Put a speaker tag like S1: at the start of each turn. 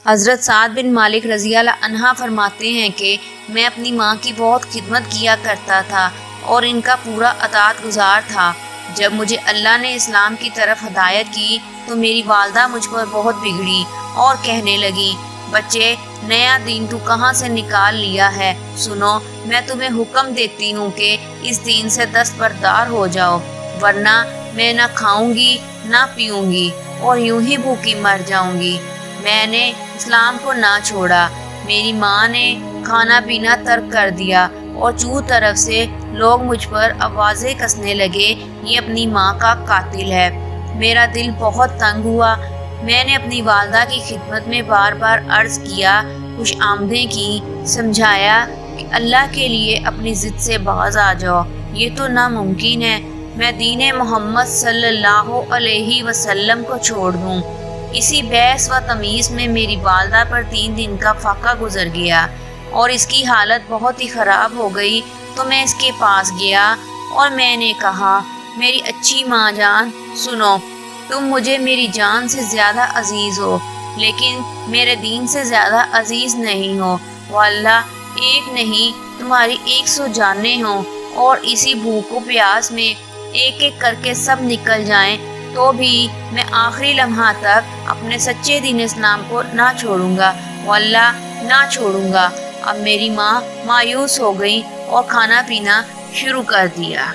S1: حضرت سعد بن مالک رضی اللہ عنہ فرماتے ہیں کہ میں اپنی ماں کی بہت خدمت کیا کرتا تھا اور ان کا پورا اطاعت گزار تھا۔ جب مجھے اللہ نے اسلام کی طرف ہدایت کی تو میری والدہ مجھ پر بہت بگڑی اور کہنے لگی، بچے، نیا دین تو کہاں سے نکال لیا ہے؟ سنو، میں تمہیں حکم دیتی ہوں کہ اس دین سے دستبردار ہو جاؤ، ورنہ میں نہ کھاؤں گی نہ پیوں گی اور یوں ہی بھوکی مر جاؤں گی۔ میں نے اسلام کو نہ چھوڑا، میری ماں نے کھانا پینا ترک کر دیا اور چوں طرف سے لوگ مجھ پر آوازیں کسنے لگے، یہ اپنی ماں کا قاتل ہے۔ میرا دل بہت تنگ ہوا۔ میں نے اپنی والدہ کی خدمت میں بار بار عرض کیا، خوش آمدیں کی، سمجھایا کہ اللہ کے لیے اپنی ضد سے باز آ جاؤ، یہ تو ناممکن ہے میں دین محمد صلی اللہ علیہ وسلم کو چھوڑ دوں۔ اسی بحث و تمیز میں میری والدہ پر 3 دن کا فاقہ گزر گیا اور اس کی حالت بہت ہی خراب ہو گئی تو میں اس کے پاس گیا اور میں نے کہا، میری اچھی ماں جان، سنو، تم مجھے میری جان سے زیادہ عزیز ہو لیکن میرے دین سے زیادہ عزیز نہیں ہو۔ واللہ ایک نہیں تمہاری 100 جانیں ہوں اور اسی بھوک و پیاس میں ایک ایک کر کے سب نکل جائیں تو بھی میں آخری لمحہ تک اپنے سچے دین اسلام کو نہ چھوڑوں گا، واللہ نہ چھوڑوں گا۔ اب میری ماں مایوس ہو گئی اور کھانا پینا شروع کر دیا۔